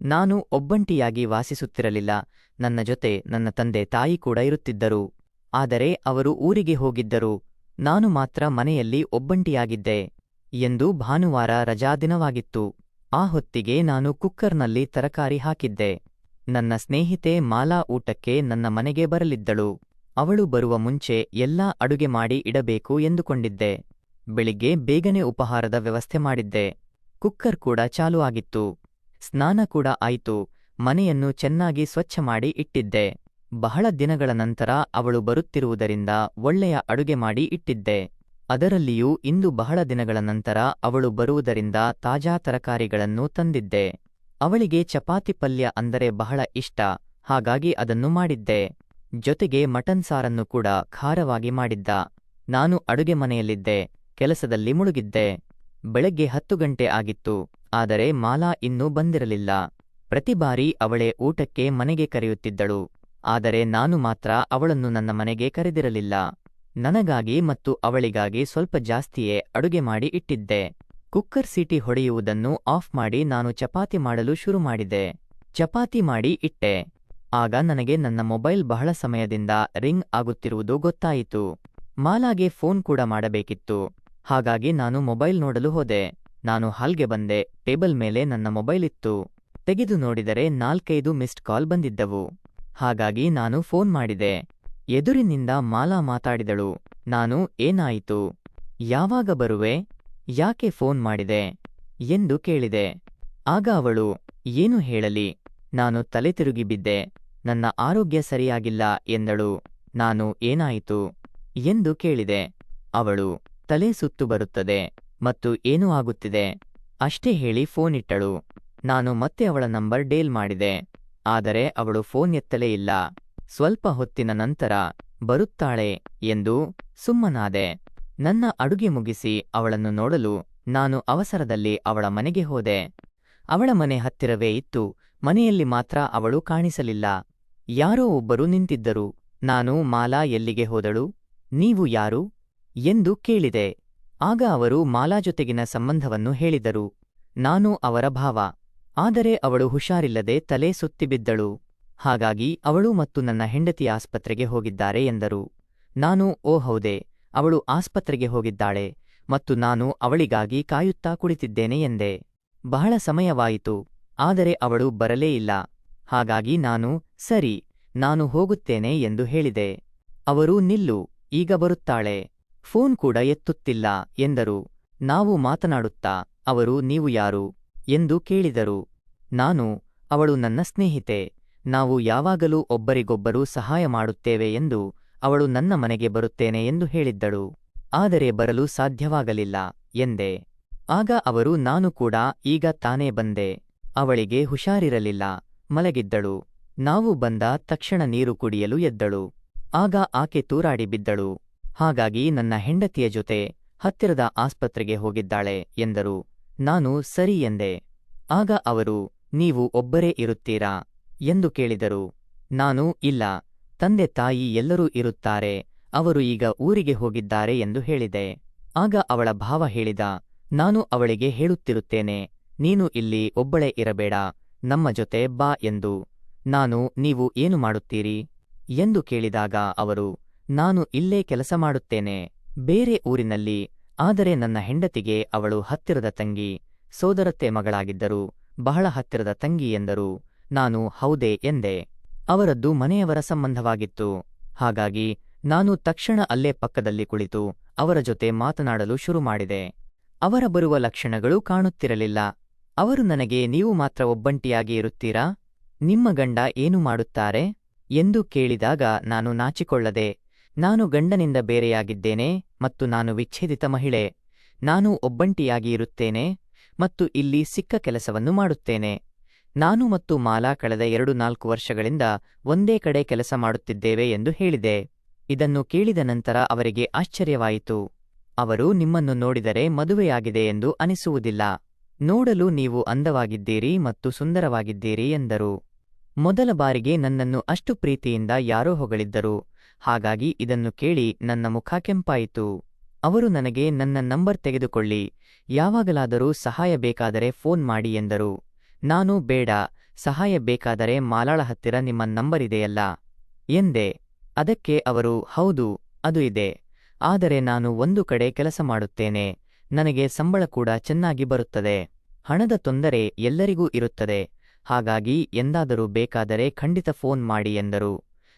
ನಾನು ಒಬ್ಬಂಟಿಯಾಗಿ ವಾಸಿಸುತ್ತಿರಲಿಲ್ಲ. ನನ್ನ ಜೊತೆ ನನ್ನ ತಂದೆ ತಾಯಿ ಕೂಡ ಇರುತ್ತಿದ್ದರು. ಆದರೆ ಅವರು ಊರಿಗೆ ಹೋಗಿದ್ದರು. ನಾನು ಮಾತ್ರ ಮನೆಯಲ್ಲಿ ಒಬ್ಬಂಟಿಯಾಗಿದ್ದೆ. ಎಂದು ಭಾನುವಾರ ರಜಾದಿನವಾಗಿತ್ತು. ಆ ಹೊತ್ತಿಗೆ ನಾನು ಕುಕ್ಕರ್ನಲ್ಲಿ ತರಕಾರಿ ಹಾಕಿದ್ದೆ. ನನ್ನ ಸ್ನೇಹಿತೆ ಮಾಲಾ ಊಟಕ್ಕೆ ನನ್ನ ಮನೆಗೆ ಬರಲಿದ್ದಳು. ಅವಳು ಬರುವ ಮುಂಚೆ ಎಲ್ಲಾ ಅಡುಗೆ ಮಾಡಿ ಇಡಬೇಕು ಎಂದುಕೊಂಡಿದ್ದೆ. ಬೆಳಿಗ್ಗೆ ಬೇಗನೆ ಉಪಹಾರದ ವ್ಯವಸ್ಥೆ ಮಾಡಿದ್ದೆ. ಕುಕ್ಕರ್ ಕೂಡ ಚಾಲು ಆಗಿತ್ತು. ಸ್ನಾನ ಕೂಡ ಆಯಿತು. ಮನೆಯನ್ನು ಚೆನ್ನಾಗಿ ಸ್ವಚ್ಛ ಮಾಡಿ ಇಟ್ಟಿದ್ದೆ. ಬಹಳ ದಿನಗಳ ನಂತರ ಅವಳು ಬರುತ್ತಿರುವುದರಿಂದ ಒಳ್ಳೆಯ ಅಡುಗೆ ಮಾಡಿ ಇಟ್ಟಿದ್ದೆ. ಅದರಲ್ಲಿಯೂ ಇಂದು ಬಹಳ ದಿನಗಳ ನಂತರ ಅವಳು ಬರುವುದರಿಂದ ತಾಜಾ ತರಕಾರಿಗಳನ್ನು ತಂದಿದ್ದೆ. ಅವಳಿಗೆ ಚಪಾತಿ ಪಲ್ಯ ಅಂದರೆ ಬಹಳ ಇಷ್ಟ. ಹಾಗಾಗಿ ಅದನ್ನು ಮಾಡಿದ್ದೆ. ಜೊತೆಗೆ ಮಟನ್ ಸಾರನ್ನು ಕೂಡ ಖಾರವಾಗಿ ಮಾಡಿದ್ದ. ನಾನು ಅಡುಗೆ ಮನೆಯಲ್ಲಿದ್ದೆ. ಕೆಲಸದಲ್ಲಿ ಮುಳುಗಿದ್ದೆ. ಬೆಳಗ್ಗೆ 10 ಗಂಟೆ ಆಗಿತ್ತು. ಆದರೆ ಮಾಲಾ ಇನ್ನೂ ಬಂದಿರಲಿಲ್ಲ. ಪ್ರತಿ ಬಾರಿ ಅವಳೇ ಊಟಕ್ಕೆ ಮನೆಗೆ ಕರೆಯುತ್ತಿದ್ದಳು. ಆದರೆ ನಾನು ಮಾತ್ರ ಅವಳನ್ನು ನನ್ನ ಮನೆಗೆ ಕರೆದಿರಲಿಲ್ಲ. ನನಗಾಗಿ ಮತ್ತು ಅವಳಿಗಾಗಿ ಸ್ವಲ್ಪ ಜಾಸ್ತಿಯೇ ಅಡುಗೆ ಮಾಡಿ ಇಟ್ಟಿದ್ದೆ. ಕುಕ್ಕರ್ ಸೀಟಿ ಹೊಡೆಯುವುದನ್ನು ಆಫ್ ಮಾಡಿ ನಾನು ಚಪಾತಿ ಮಾಡಲು ಶುರು ಮಾಡಿದೆ. ಚಪಾತಿ ಮಾಡಿ ಇಟ್ಟೆ. ಆಗ ನನಗೆ ನನ್ನ ಮೊಬೈಲ್ ಬಹಳ ಸಮಯದಿಂದ ರಿಂಗ್ ಆಗುತ್ತಿರುವುದು ಗೊತ್ತಾಯಿತು. ಮಾಲಾಗೆ ಫೋನ್ ಕೂಡ ಮಾಡಬೇಕಿತ್ತು. ಹಾಗಾಗಿ ನಾನು ಮೊಬೈಲ್ ನೋಡಲು ಹೋದೆ. ನಾನು ಹಾಲ್ಗೆ ಬಂದೆ. ಟೇಬಲ್ ಮೇಲೆ ನನ್ನ ಮೊಬೈಲ್ ಇತ್ತು. ತೆಗೆದು ನೋಡಿದರೆ 4-5 ಮಿಸ್ಡ್ ಕಾಲ್ ಬಂದಿದ್ದವು. ಹಾಗಾಗಿ ನಾನು ಫೋನ್ ಮಾಡಿದೆ. ಎದುರಿನಿಂದ ಮಾಲಾ ಮಾತಾಡಿದಳು. ನಾನು ಏನಾಯಿತು? ಯಾವಾಗ ಬರುವೆ? ಯಾಕೆ ಫೋನ್ ಮಾಡಿದೆ? ಎಂದು ಕೇಳಿದೆ. ಆಗ ಅವಳು ಏನು ಹೇಳಲಿ? ನಾನು ತಲೆ ತಿರುಗಿ ಬಿದ್ದೆ. ನನ್ನ ಆರೋಗ್ಯ ಸರಿಯಾಗಿಲ್ಲ ಎಂದಳು. ನಾನು ಏನಾಯಿತು? ಎಂದು ಕೇಳಿದೆ. ಅವಳು ತಲೆ ಸುತ್ತು ಬರುತ್ತದೆ ಮತ್ತು ಏನೂ ಆಗುತ್ತಿದೆ ಅಷ್ಟೇ ಹೇಳಿ ಫೋನ್ ಇಟ್ಟಳು. ನಾನು ಮತ್ತೆ ಅವಳ ನಂಬರ್ ಡೇಲ್ ಮಾಡಿದೆ. ಆದರೆ ಅವಳು ಫೋನ್ ಎತ್ತಲೇ ಇಲ್ಲ. ಸ್ವಲ್ಪ ಹೊತ್ತಿನ ನಂತರ ಬರುತ್ತಾಳೆ ಎಂದು ಸುಮ್ಮನಾದೆ. ನನ್ನ ಅಡುಗೆ ಮುಗಿಸಿ ಅವಳನ್ನು ನೋಡಲು ನಾನು ಅವಸರದಲ್ಲಿ ಅವಳ ಮನೆಗೆ ಹೋದೆ. ಅವಳ ಮನೆ ಹತ್ತಿರವೇ ಇತ್ತು. ಮನೆಯಲ್ಲಿ ಮಾತ್ರ ಅವಳು ಕಾಣಿಸಲಿಲ್ಲ. ಯಾರೋ ಒಬ್ಬರು ನಿಂತಿದ್ದರು. ನಾನು ಮಾಲಾ ಎಲ್ಲಿಗೆ ಹೋದಳು? ನೀವು ಯಾರು? ಎಂದು ಕೇಳಿದೆ. ಆಗ ಅವರು ಮಾಲಾ ಜೊತೆಗಿನ ಸಂಬಂಧವನ್ನು ಹೇಳಿದರು. ನಾನು ಅವರ ಭಾವ. ಆದರೆ ಅವಳು ಹುಷಾರಿಲ್ಲದೆ ತಲೆ ಸುತ್ತಿಬಿದ್ದಳು. ಹಾಗಾಗಿ ಅವಳು ಮತ್ತು ನನ್ನ ಹೆಂಡತಿ ಆಸ್ಪತ್ರೆಗೆ ಹೋಗಿದ್ದಾರೆ ಎಂದರು. ನಾನು ಓ ಹೌದೇ, ಅವಳು ಆಸ್ಪತ್ರೆಗೆ ಹೋಗಿದ್ದಾಳೆ ಮತ್ತು ನಾನು ಅವಳಿಗಾಗಿ ಕಾಯುತ್ತಾ ಕುಳಿತಿದ್ದೇನೆ ಎಂದೆ. ಬಹಳ ಸಮಯವಾಯಿತು. ಆದರೆ ಅವಳು ಬರಲೇ ಇಲ್ಲ. ಹಾಗಾಗಿ ನಾನು ಸರಿ, ನಾನು ಹೋಗುತ್ತೇನೆ ಎಂದು ಹೇಳಿದೆ. ಅವರು ನಿಲ್ಲು, ಈಗ ಬರುತ್ತಾಳೆ. ಫೋನ್ ಕೂಡ ಎತ್ತುತ್ತಿಲ್ಲ ಎಂದರು. ನಾವು ಮಾತನಾಡುತ್ತಾ ಅವರು ನೀವು ಯಾರು? ಎಂದು ಕೇಳಿದರು. ನಾನು ಅವಳು ನನ್ನ ಸ್ನೇಹಿತೆ. ನಾವು ಯಾವಾಗಲೂ ಒಬ್ಬರಿಗೊಬ್ಬರು ಸಹಾಯ ಮಾಡುತ್ತೇವೆ ಎಂದು ಅವಳು ನನ್ನ ಮನೆಗೆ ಬರುತ್ತೇನೆ ಎಂದು ಹೇಳಿದ್ದಳು. ಆದರೆ ಬರಲು ಸಾಧ್ಯವಾಗಲಿಲ್ಲ ಎಂದೆ. ಆಗ ಅವರು ನಾನು ಕೂಡ ಈಗ ತಾನೇ ಬಂದೆ. ಅವಳಿಗೆ ಹುಷಾರಿರಲಿಲ್ಲ, ಮಲಗಿದ್ದಳು. ನಾವು ಬಂದ ತಕ್ಷಣ ನೀರು ಕುಡಿಯಲು ಎದ್ದಳು. ಆಗ ಆಕೆ ತೂರಾಡಿ ಬಿದ್ದಳು. ಹಾಗಾಗಿ ನನ್ನ ಹೆಂಡತಿಯ ಜೊತೆ ಹತ್ತಿರದ ಆಸ್ಪತ್ರೆಗೆ ಹೋಗಿದ್ದಾಳೆ ಎಂದರು. ನಾನು ಸರಿ ಎಂದೆ. ಆಗ ಅವರು ನೀವು ಒಬ್ಬರೇ ಇರುತ್ತೀರಾ ಎಂದು ಕೇಳಿದರು. ನಾನು ಇಲ್ಲ, ತಂದೆ ತಾಯಿ ಎಲ್ಲರೂ ಇರುತ್ತಾರೆ. ಅವರು ಈಗ ಊರಿಗೆ ಹೋಗಿದ್ದಾರೆ ಎಂದು ಹೇಳಿದೆ. ಆಗ ಅವಳ ಭಾವ ಹೇಳಿದ. ನಾನು ಅವಳಿಗೆ ಹೇಳುತ್ತಿರುತ್ತೇನೆ, ನೀನು ಇಲ್ಲಿ ಒಬ್ಬಳೇ ಇರಬೇಡ, ನಮ್ಮ ಜೊತೆ ಬಾ ಎಂದು. ನಾನು ನೀವು ಏನು ಮಾಡುತ್ತೀರಿ ಎಂದು ಕೇಳಿದಾಗ ಅವರು ನಾನು ಇಲ್ಲೇ ಕೆಲಸ ಮಾಡುತ್ತೇನೆ, ಬೇರೆ ಊರಿನಲ್ಲಿ. ಆದರೆ ನನ್ನ ಹೆಂಡತಿಗೆ ಅವಳು ಹತ್ತಿರದ ತಂಗಿ, ಸೋದರತ್ತೆ ಮಗಳಾಗಿದ್ದರು, ಬಹಳ ಹತ್ತಿರದ ತಂಗಿ ಎಂದರು. ನಾನು ಹೌದೇ ಎಂದೆ. ಅವರದ್ದು ಮನೆಯವರ ಸಂಬಂಧವಾಗಿತ್ತು. ಹಾಗಾಗಿ ನಾನು ತಕ್ಷಣ ಅಲ್ಲೇ ಪಕ್ಕದಲ್ಲಿ ಕುಳಿತು ಅವರ ಜೊತೆ ಮಾತನಾಡಲು ಶುರು ಮಾಡಿದೆ. ಅವರ ಬರುವ ಲಕ್ಷಣಗಳು ಕಾಣುತ್ತಿರಲಿಲ್ಲ. ಅವರು ನನಗೆ ನೀವು ಮಾತ್ರ ಒಬ್ಬಂಟಿಯಾಗಿ ಇರುತ್ತೀರಾ? ನಿಮ್ಮ ಗಂಡ ಏನು ಮಾಡುತ್ತಾರೆ ಎಂದು ಕೇಳಿದಾಗ ನಾನು ನಾಚಿಕೊಳ್ಳದೆ, ನಾನು ಗಂಡನಿಂದ ಬೇರೆಯಾಗಿದ್ದೇನೆ ಮತ್ತು ನಾನು ವಿಚ್ಛೇದಿತ ಮಹಿಳೆ. ನಾನು ಒಬ್ಬಂಟಿಯಾಗಿ ಇರುತ್ತೇನೆ ಮತ್ತು ಇಲ್ಲಿ ಸಿಕ್ಕ ಕೆಲಸವನ್ನು ಮಾಡುತ್ತೇನೆ. ನಾನು ಮತ್ತು ಮಾಲಾ ಕಳೆದ 2-4 ವರ್ಷಗಳಿಂದ ಒಂದೇ ಕಡೆ ಕೆಲಸ ಮಾಡುತ್ತಿದ್ದೇವೆ ಎಂದು ಹೇಳಿದೆ. ಇದನ್ನು ಕೇಳಿದ ನಂತರ ಅವರಿಗೆ ಆಶ್ಚರ್ಯವಾಯಿತು. ಅವರು ನಿಮ್ಮನ್ನು ನೋಡಿದರೆ ಮದುವೆಯಾಗಿದೆ ಎಂದು ಅನಿಸುವುದಿಲ್ಲ. ನೋಡಲು ನೀವು ಅಂದವಾಗಿದ್ದೀರಿ ಮತ್ತು ಸುಂದರವಾಗಿದ್ದೀರಿ ಎಂದರು. ಮೊದಲ ಬಾರಿಗೆ ನನ್ನನ್ನು ಅಷ್ಟು ಪ್ರೀತಿಯಿಂದ ಯಾರೋ ಹೊಗಳಿದ್ದರು. ಹಾಗಾಗಿ ಇದನ್ನು ಕೇಳಿ ನನ್ನ ಮುಖ ಕೆಂಪಾಯಿತು. ಅವರು ನನಗೆ ನನ್ನ ನಂಬರ್ ತೆಗೆದುಕೊಳ್ಳಿ, ಯಾವಾಗಲಾದರೂ ಸಹಾಯ ಬೇಕಾದರೆ ಫೋನ್ ಮಾಡಿ ಎಂದರು. ನಾನು ಬೇಡ, ಸಹಾಯ ಬೇಕಾದರೆ ಮಾಲಾಳ ಹತ್ತಿರ ನಿಮ್ಮ ನಂಬರಿದೆಯಲ್ಲ ಎಂದೆ. ಅದಕ್ಕೆ ಅವರು, ಹೌದು, ಅದು ಇದೆ. ಆದರೆ ನಾನು ಒಂದು ಕಡೆ ಕೆಲಸ ಮಾಡುತ್ತೇನೆ. ನನಗೆ ಸಂಬಳ ಕೂಡ ಚೆನ್ನಾಗಿ ಬರುತ್ತದೆ. ಹಣದ ತೊಂದರೆ ಎಲ್ಲರಿಗೂ ಇರುತ್ತದೆ. ಹಾಗಾಗಿ ಎಂದಾದರೂ ಬೇಕಾದರೆ ಖಂಡಿತ ಫೋನ್ ಮಾಡಿ ಎಂದರು.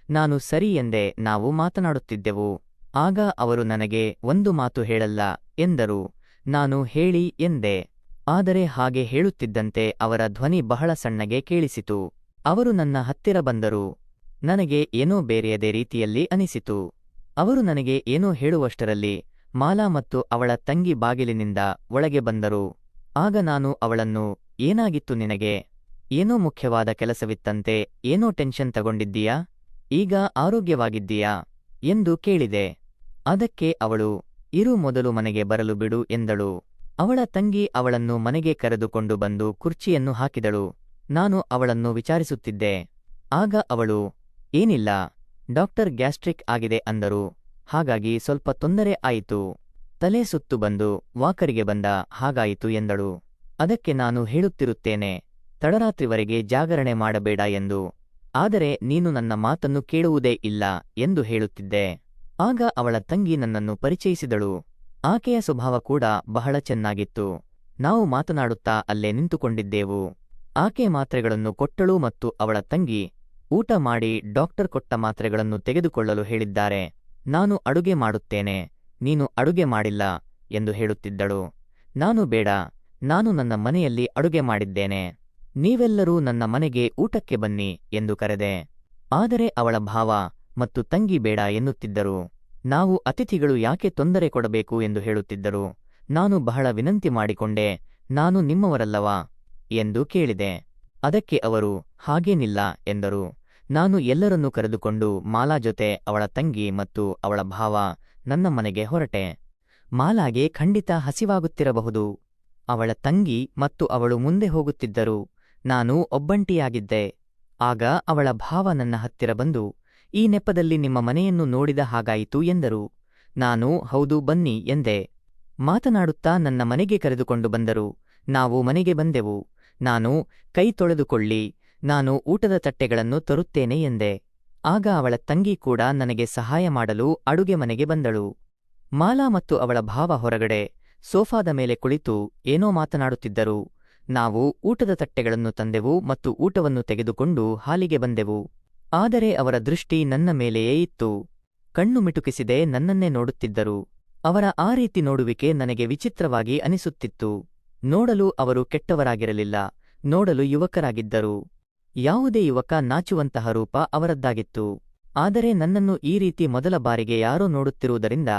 ನಾನು ಸರಿ ಎಂದೆ. ನಾವು ಮಾತನಾಡುತ್ತಿದ್ದೆವು. ಆಗ ಅವರು ನನಗೆ ಒಂದು ಮಾತು ಹೇಳಲ್ಲ ಎಂದರು. ನಾನು ಹೇಳಿ ಎಂದೆ. ಆದರೆ ಹಾಗೆ ಹೇಳುತ್ತಿದ್ದಂತೆ ಅವರ ಧ್ವನಿ ಬಹಳ ಸಣ್ಣಗೆ ಕೇಳಿಸಿತು. ಅವರು ನನ್ನ ಹತ್ತಿರ ಬಂದರು. ನನಗೆ ಏನೋ ಬೇರೆಯದೇ ರೀತಿಯಲ್ಲಿ ಅನಿಸಿತು. ಅವರು ನನಗೆ ಏನೋ ಹೇಳುವಷ್ಟರಲ್ಲಿ ಮಾಲಾ ಮತ್ತು ಅವಳ ತಂಗಿ ಬಾಗಿಲಿನಿಂದ ಒಳಗೆ ಬಂದರು. ಆಗ ನಾನು ಅವಳನ್ನು, ಏನಾಗಿತ್ತು ನಿನಗೆ? ಏನೋ ಮುಖ್ಯವಾದ ಕೆಲಸವಿತ್ತಂತೆ, ಏನೋ ಟೆನ್ಷನ್ ತಗೊಂಡಿದ್ದೀಯಾ? ಈಗ ಆರೋಗ್ಯವಾಗಿದ್ದೀಯಾ ಎಂದು ಕೇಳಿದೆ. ಅದಕ್ಕೆ ಅವಳು, ಇರು, ಮೊದಲು ಮನೆಗೆ ಬರಲು ಬಿಡು ಎಂದಳು. ಅವಳ ತಂಗಿ ಅವಳನ್ನು ಮನೆಗೆ ಕರೆದುಕೊಂಡು ಬಂದು ಕುರ್ಚಿಯನ್ನು ಹಾಕಿದಳು. ನಾನು ಅವಳನ್ನು ವಿಚಾರಿಸುತ್ತಿದ್ದೆ. ಆಗ ಅವಳು, ಏನಿಲ್ಲ, ಡಾಕ್ಟರ್ ಗ್ಯಾಸ್ಟ್ರಿಕ್ ಆಗಿದೆ ಅಂದರು. ಹಾಗಾಗಿ ಸ್ವಲ್ಪ ತೊಂದರೆ ಆಯಿತು. ತಲೆ ಸುತ್ತು ಬಂದು ವಾಕರಿಗೆ ಬಂದ ಹಾಗಾಯಿತು ಎಂದಳು. ಅದಕ್ಕೆ ನಾನು ಹೇಳುತ್ತಿರುತ್ತೇನೆ, ತಡರಾತ್ರಿವರೆಗೆ ಜಾಗರಣೆ ಮಾಡಬೇಡ ಎಂದು. ಆದರೆ ನೀನು ನನ್ನ ಮಾತನ್ನು ಕೇಳುವುದೇ ಇಲ್ಲ ಎಂದು ಹೇಳುತ್ತಿದ್ದೆ. ಆಗ ಅವಳ ತಂಗಿ ನನ್ನನ್ನು ಪರಿಚಯಿಸಿದಳು. ಆಕೆಯ ಸ್ವಭಾವ ಕೂಡ ಬಹಳ ಚೆನ್ನಾಗಿತ್ತು. ನಾವು ಮಾತನಾಡುತ್ತಾ ಅಲ್ಲೇ ನಿಂತುಕೊಂಡಿದ್ದೆವು. ಆಕೆ ಮಾತ್ರೆಗಳನ್ನು ಕೊಟ್ಟಳು ಮತ್ತು ಅವಳ ತಂಗಿ, ಊಟ ಮಾಡಿ ಡಾಕ್ಟರ್ ಕೊಟ್ಟ ಮಾತ್ರೆಗಳನ್ನು ತೆಗೆದುಕೊಳ್ಳಲು ಹೇಳಿದ್ದಾರೆ. ನಾನು ಅಡುಗೆ ಮಾಡುತ್ತೇನೆ, ನೀನು ಅಡುಗೆ ಮಾಡಿಲ್ಲ ಎಂದು ಹೇಳುತ್ತಿದ್ದಳು. ನಾನು, ಬೇಡ, ನಾನು ನನ್ನ ಮನೆಯಲ್ಲಿ ಅಡುಗೆ ಮಾಡಿದ್ದೇನೆ. ನೀವೆಲ್ಲರೂ ನನ್ನ ಮನೆಗೆ ಊಟಕ್ಕೆ ಬನ್ನಿ ಎಂದು ಕರೆದೆ. ಆದರೆ ಅವಳ ಭಾವ ಮತ್ತು ತಂಗಿ ಬೇಡ ಎನ್ನುತ್ತಿದ್ದರು. ನಾವು ಅತಿಥಿಗಳು ಯಾಕೆ ತೊಂದರೆ ಕೊಡಬೇಕು ಎಂದು ಹೇಳುತ್ತಿದ್ದರು. ನಾನು ಬಹಳ ವಿನಂತಿ ಮಾಡಿಕೊಂಡೆ, ನಾನು ನಿಮ್ಮವರಲ್ಲವಾ ಎಂದು ಕೇಳಿದೆ. ಅದಕ್ಕೆ ಅವರು, ಹಾಗೇನಿಲ್ಲ ಎಂದರು. ನಾನು ಎಲ್ಲರನ್ನೂ ಕರೆದುಕೊಂಡು ಮಾಲಾ ಜೊತೆ, ಅವಳ ತಂಗಿ ಮತ್ತು ಅವಳ ಭಾವ ನನ್ನ ಮನೆಗೆ ಹೊರಟೆ. ಮಾಲಾಗೆ ಖಂಡಿತ ಹಸಿವಾಗುತ್ತಿರಬಹುದು. ಅವಳ ತಂಗಿ ಮತ್ತು ಅವಳು ಮುಂದೆ ಹೋಗುತ್ತಿದ್ದರು. ನಾನು ಒಬ್ಬಂಟಿಯಾಗಿದ್ದೆ. ಆಗ ಅವಳ ಭಾವ ನನ್ನ ಹತ್ತಿರ ಬಂದು, ಈ ನೆಪದಲ್ಲಿ ನಿಮ್ಮ ಮನೆಯನ್ನು ನೋಡಿದ ಹಾಗಾಯಿತು ಎಂದರು. ನಾನು, ಹೌದು, ಬನ್ನಿ ಎಂದೆ. ಮಾತನಾಡುತ್ತಾ ನನ್ನ ಮನೆಗೆ ಕರೆದುಕೊಂಡು ಬಂದರು. ನಾವು ಮನೆಗೆ ಬಂದೆವು. ನಾನು, ಕೈ ತೊಳೆದುಕೊಳ್ಳಿ, ನಾನು ಊಟದ ತಟ್ಟೆಗಳನ್ನು ತರುತ್ತೇನೆ ಎಂದೆ. ಆಗ ಅವಳ ತಂಗಿ ಕೂಡ ನನಗೆ ಸಹಾಯ ಮಾಡಲು ಅಡುಗೆ ಮನೆಗೆ ಬಂದಳು. ಮಾಲಾ ಮತ್ತು ಅವಳ ಭಾವ ಹೊರಗಡೆ ಸೋಫಾದ ಮೇಲೆ ಕುಳಿತು ಏನೋ ಮಾತನಾಡುತ್ತಿದ್ದರು. ನಾವು ಊಟದ ತಟ್ಟೆಗಳನ್ನು ತಂದೆವು ಮತ್ತು ಊಟವನ್ನು ತೆಗೆದುಕೊಂಡು ಹಾಲಿಗೆ ಬಂದೆವು. ಆದರೆ ಅವರ ದೃಷ್ಟಿ ನನ್ನ ಮೇಲೆಯೇ ಇತ್ತು. ಕಣ್ಣು ಮಿಟುಕಿಸಿದೆ ನನ್ನನ್ನೇ ನೋಡುತ್ತಿದ್ದರು. ಅವರ ಆ ರೀತಿ ನೋಡುವಿಕೆ ನನಗೆ ವಿಚಿತ್ರವಾಗಿ ಅನಿಸುತ್ತಿತ್ತು. ನೋಡಲು ಅವರು ಕೆಟ್ಟವರಾಗಿರಲಿಲ್ಲ, ನೋಡಲು ಯುವಕರಾಗಿದ್ದರು. ಯಾವುದೇ ಯುವಕ ನಾಚುವಂತಹ ರೂಪ ಅವರದ್ದಾಗಿತ್ತು. ಆದರೆ ನನ್ನನ್ನು ಈ ರೀತಿ ಮೊದಲ ಬಾರಿಗೆ ಯಾರೋ ನೋಡುತ್ತಿರುವುದರಿಂದ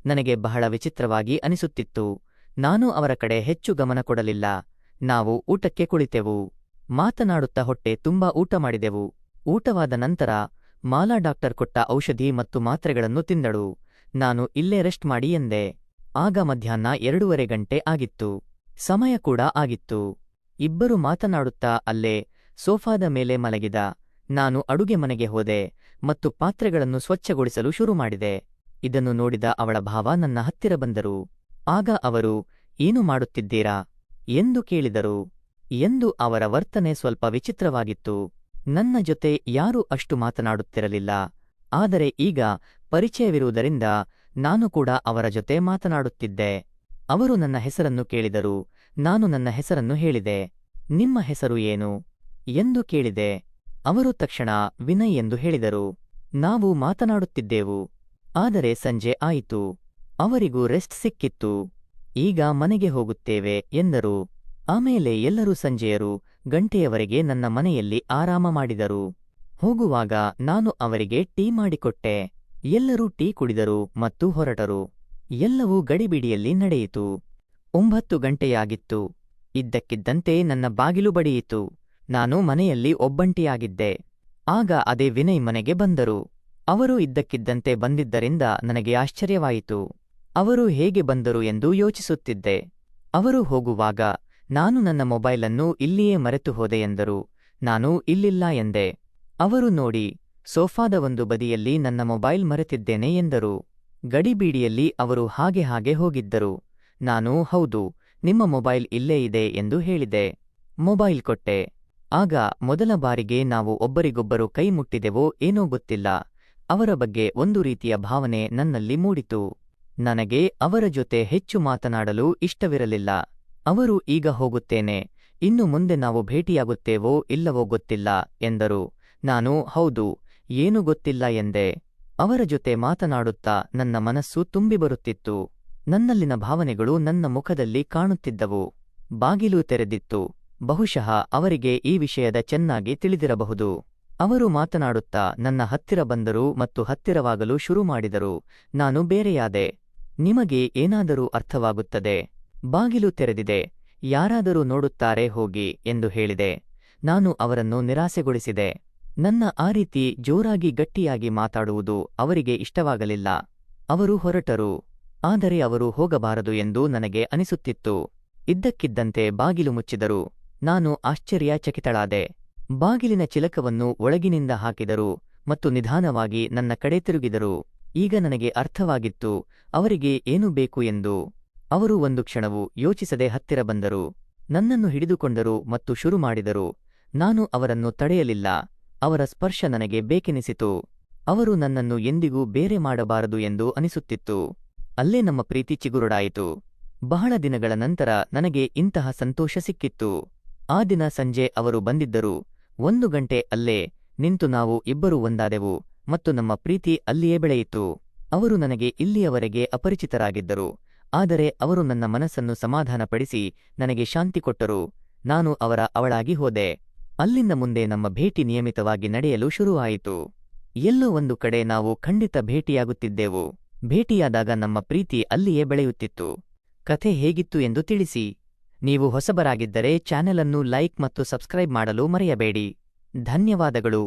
ನನಗೆ ಬಹಳ ವಿಚಿತ್ರವಾಗಿ ಅನಿಸುತ್ತಿತ್ತು. ನಾನು ಅವರ ಕಡೆ ಹೆಚ್ಚು ಗಮನ ಕೊಡಲಿಲ್ಲ. ನಾವು ಊಟಕ್ಕೆ ಕುಳಿತೆವು. ಮಾತನಾಡುತ್ತಾ ಹೊಟ್ಟೆ ತುಂಬಾ ಊಟ ಮಾಡಿದೆವು. ಊಟವಾದ ನಂತರ ಮಾಲಾ ಡಾಕ್ಟರ್ ಕೊಟ್ಟ ಔಷಧಿ ಮತ್ತು ಮಾತ್ರೆಗಳನ್ನು ತಿಂದಳು. ನಾನು ಇಲ್ಲೇ ರೆಸ್ಟ್ ಮಾಡಿ ಎಂದೆ. ಆಗ ಮಧ್ಯಾಹ್ನ 2:30 ಗಂಟೆ ಆಗಿತ್ತು. ಸಮಯ ಕೂಡ ಆಗಿತ್ತು. ಇಬ್ಬರು ಮಾತನಾಡುತ್ತಾ ಅಲ್ಲೇ ಸೋಫಾದ ಮೇಲೆ ಮಲಗಿದ. ನಾನು ಅಡುಗೆ ಮನೆಗೆ ಹೋದೆ ಮತ್ತು ಪಾತ್ರೆಗಳನ್ನು ಸ್ವಚ್ಛಗೊಳಿಸಲು ಶುರು ಮಾಡಿದೆ. ಇದನ್ನು ನೋಡಿದ ಅವಳ ಭಾವ ನನ್ನ ಹತ್ತಿರ ಬಂದರು. ಆಗ ಅವರು, ಏನು ಮಾಡುತ್ತಿದ್ದೀರಾ ಎಂದು ಕೇಳಿದರು. ಎಂದು ಅವರ ವರ್ತನೆ ಸ್ವಲ್ಪ ವಿಚಿತ್ರವಾಗಿತ್ತು. ನನ್ನ ಜೊತೆ ಯಾರೂ ಅಷ್ಟು ಮಾತನಾಡುತ್ತಿರಲಿಲ್ಲ. ಆದರೆ ಈಗ ಪರಿಚಯವಿರುವುದರಿಂದ ನಾನು ಕೂಡ ಅವರ ಜೊತೆ ಮಾತನಾಡುತ್ತಿದ್ದೆ. ಅವರು ನನ್ನ ಹೆಸರನ್ನು ಕೇಳಿದರು. ನಾನು ನನ್ನ ಹೆಸರನ್ನು ಹೇಳಿದೆ. ನಿಮ್ಮ ಹೆಸರು ಏನು ಎಂದು ಕೇಳಿದೆ. ಅವರು ತಕ್ಷಣ ವಿನಯ್ ಎಂದು ಹೇಳಿದರು. ನಾವು ಮಾತನಾಡುತ್ತಿದ್ದೆವು. ಆದರೆ ಸಂಜೆ ಆಯಿತು. ಅವರಿಗೂ ರೆಸ್ಟ್ ಸಿಕ್ಕಿತ್ತು. ಈಗ ಮನೆಗೆ ಹೋಗುತ್ತೇವೆ ಎಂದರು. ಆಮೇಲೆ ಎಲ್ಲರೂ ಸಂಜೆಯರು ಗಂಟೆಯವರೆಗೆ ನನ್ನ ಮನೆಯಲ್ಲಿ ಆರಾಮ ಮಾಡಿದರು. ಹೋಗುವಾಗ ನಾನು ಅವರಿಗೆ ಟೀ ಮಾಡಿಕೊಟ್ಟೆ. ಎಲ್ಲರೂ ಟೀ ಕುಡಿದರು ಮತ್ತು ಹೊರಟರು. ಎಲ್ಲವೂ ಗಡಿಬಿಡಿಯಲ್ಲಿ ನಡೆಯಿತು. 9 ಗಂಟೆಯಾಗಿತ್ತು. ಇದ್ದಕ್ಕಿದ್ದಂತೆ ನನ್ನ ಬಾಗಿಲು ಬಡಿಯಿತು. ನಾನು ಮನೆಯಲ್ಲಿ ಒಬ್ಬಂಟಿಯಾಗಿದ್ದೆ. ಆಗ ಅದೇ ವಿನಯ್ ಮನೆಗೆ ಬಂದರು. ಅವರು ಇದ್ದಕ್ಕಿದ್ದಂತೆ ಬಂದಿದ್ದರಿಂದ ನನಗೆ ಆಶ್ಚರ್ಯವಾಯಿತು. ಅವರು ಹೇಗೆ ಬಂದರು ಎಂದು ಯೋಚಿಸುತ್ತಿದ್ದೆ. ಅವರು ಹೋಗುವಾಗ, ನಾನು ನನ್ನ ಮೊಬೈಲನ್ನು ಇಲ್ಲಿಯೇ ಮರೆತು ಹೋದೆ ಎಂದರು. ನಾನು ಇಲ್ಲಿಲ್ಲ ಎಂದೆ. ಅವರು ನೋಡಿ, ಸೋಫಾದ ಒಂದು ಬದಿಯಲ್ಲಿ ನನ್ನ ಮೊಬೈಲ್ ಮರೆತಿದ್ದೇನೆ ಎಂದರು. ಗಡಿಬೀಡಿಯಲ್ಲಿ ಅವರು ಹಾಗೆ ಹೋಗಿದ್ದರು. ನಾನು, ಹೌದು, ನಿಮ್ಮ ಮೊಬೈಲ್ ಇಲ್ಲೇ ಇದೆ ಎಂದು ಹೇಳಿದೆ. ಮೊಬೈಲ್ ಕೊಟ್ಟೆ. ಆಗ ಮೊದಲ ಬಾರಿಗೆ ನಾವು ಒಬ್ಬರಿಗೊಬ್ಬರು ಕೈ ಮುಟ್ಟಿದೆವೋ ಏನೋ ಗೊತ್ತಿಲ್ಲ, ಅವರ ಬಗ್ಗೆ ಒಂದು ರೀತಿಯ ಭಾವನೆ ನನ್ನಲ್ಲಿ ಮೂಡಿತು. ನನಗೆ ಅವರ ಜೊತೆ ಹೆಚ್ಚು ಮಾತನಾಡಲು ಇಷ್ಟವಿರಲಿಲ್ಲ. ಅವರು ಈಗ ಹೋಗುತ್ತೇನೆ, ಇನ್ನು ಮುಂದೆ ನಾವು ಭೇಟಿಯಾಗುತ್ತೇವೋ ಇಲ್ಲವೋ ಗೊತ್ತಿಲ್ಲ ಎಂದರು. ನಾನು ಹೌದು, ಏನೂ ಗೊತ್ತಿಲ್ಲ ಎಂದೆ. ಅವರ ಜೊತೆ ಮಾತನಾಡುತ್ತಾ ನನ್ನ ಮನಸ್ಸು ತುಂಬಿಬರುತ್ತಿತ್ತು. ನನ್ನಲ್ಲಿನ ಭಾವನೆಗಳು ನನ್ನ ಮುಖದಲ್ಲಿ ಕಾಣುತ್ತಿದ್ದವು. ಬಾಗಿಲು ತೆರೆದಿತ್ತು. ಬಹುಶಃ ಅವರಿಗೆ ಈ ವಿಷಯದ ಚೆನ್ನಾಗಿ ತಿಳಿದಿರಬಹುದು. ಅವರು ಮಾತನಾಡುತ್ತಾ ನನ್ನ ಹತ್ತಿರ ಬಂದರು ಮತ್ತು ಹತ್ತಿರವಾಗಲು ಶುರು ಮಾಡಿದರು. ನಾನು ಬೇರೆಯಾದೆ. ನಿಮಗೆ ಏನಾದರೂ ಅರ್ಥವಾಗುತ್ತದೆ? ಬಾಗಿಲು ತೆರೆದಿದೆ, ಯಾರಾದರೂ ನೋಡುತ್ತಾರೆ ಹೋಗಿ ಎಂದು ಹೇಳಿದೆ. ನಾನು ಅವರನ್ನು ನಿರಾಸೆಗೊಳಿಸಿದೆ. ನನ್ನ ಆ ರೀತಿ ಜೋರಾಗಿ ಗಟ್ಟಿಯಾಗಿ ಮಾತಾಡುವುದು ಅವರಿಗೆ ಇಷ್ಟವಾಗಲಿಲ್ಲ. ಅವರು ಹೊರಟರು. ಆದರೆ ಅವರು ಹೋಗಬಾರದು ಎಂದು ನನಗೆ ಅನಿಸುತ್ತಿತ್ತು. ಇದ್ದಕ್ಕಿದ್ದಂತೆ ಬಾಗಿಲು ಮುಚ್ಚಿದರು. ನಾನು ಆಶ್ಚರ್ಯಚಕಿತಳಾದೆ. ಬಾಗಿಲಿನ ಚಿಲಕವನ್ನು ಒಳಗಿನಿಂದ ಹಾಕಿದರು ಮತ್ತು ನಿಧಾನವಾಗಿ ನನ್ನ ಕಡೆ ತಿರುಗಿದರು. ಈಗ ನನಗೆ ಅರ್ಥವಾಗಿತ್ತು ಅವರಿಗೆ ಏನು ಬೇಕು ಎಂದು. ಅವರು ಒಂದು ಕ್ಷಣವೂ ಯೋಚಿಸದೆ ಹತ್ತಿರ ಬಂದರು. ನನ್ನನ್ನು ಹಿಡಿದುಕೊಂಡರು ಮತ್ತು ಶುರು ಮಾಡಿದರು. ನಾನು ಅವರನ್ನು ತಡೆಯಲಿಲ್ಲ. ಅವರ ಸ್ಪರ್ಶ ನನಗೆ ಬೇಕೆನಿಸಿತು. ಅವರು ನನ್ನನ್ನು ಎಂದಿಗೂ ಬೇರೆ ಮಾಡಬಾರದು ಎಂದು ಅನಿಸುತ್ತಿತ್ತು. ಅಲ್ಲೇ ನಮ್ಮ ಪ್ರೀತಿ ಚಿಗುರೊಡಾಯಿತು. ಬಹಳ ದಿನಗಳ ನಂತರ ನನಗೆ ಇಂತಹ ಸಂತೋಷ ಸಿಕ್ಕಿತ್ತು. ಆ ದಿನ ಸಂಜೆ ಅವರು ಬಂದಿದ್ದರು. 1 ಗಂಟೆ ಅಲ್ಲೇ ನಿಂತು ನಾವು ಇಬ್ಬರೂ ಒಂದಾದೆವು ಮತ್ತು ನಮ್ಮ ಪ್ರೀತಿ ಅಲ್ಲಿಯೇ ಬೆಳೆಯಿತು. ಅವರು ನನಗೆ ಇಲ್ಲಿಯವರೆಗೆ ಅಪರಿಚಿತರಾಗಿದ್ದರು. ಆದರೆ ಅವರು ನನ್ನ ಮನಸ್ಸನ್ನು ಸಮಾಧಾನಪಡಿಸಿ ನನಗೆ ಶಾಂತಿ ಕೊಟ್ಟರು. ನಾನು ಅವಳಾಗಿ ಹೋದೆ. ಅಲ್ಲಿಂದ ಮುಂದೆ ನಮ್ಮ ಭೇಟಿ ನಿಯಮಿತವಾಗಿ ನಡೆಯಲು ಶುರುವಾಯಿತು. ಎಲ್ಲೋ ಒಂದು ಕಡೆ ನಾವು ಖಂಡಿತ ಭೇಟಿಯಾಗುತ್ತಿದ್ದೆವು. ಭೇಟಿಯಾದಾಗ ನಮ್ಮ ಪ್ರೀತಿ ಅಲ್ಲಿಯೇ ಬೆಳೆಯುತ್ತಿತ್ತು. ಕಥೆ ಹೇಗಿತ್ತು ಎಂದು ತಿಳಿಸಿ. ನೀವು ಹೊಸಬರಾಗಿದ್ದರೆ ಚಾನೆಲ್ ಅನ್ನು ಲೈಕ್ ಮತ್ತು ಸಬ್ಸ್ಕ್ರೈಬ್ ಮಾಡಲು ಮರೆಯಬೇಡಿ. ಧನ್ಯವಾದಗಳು.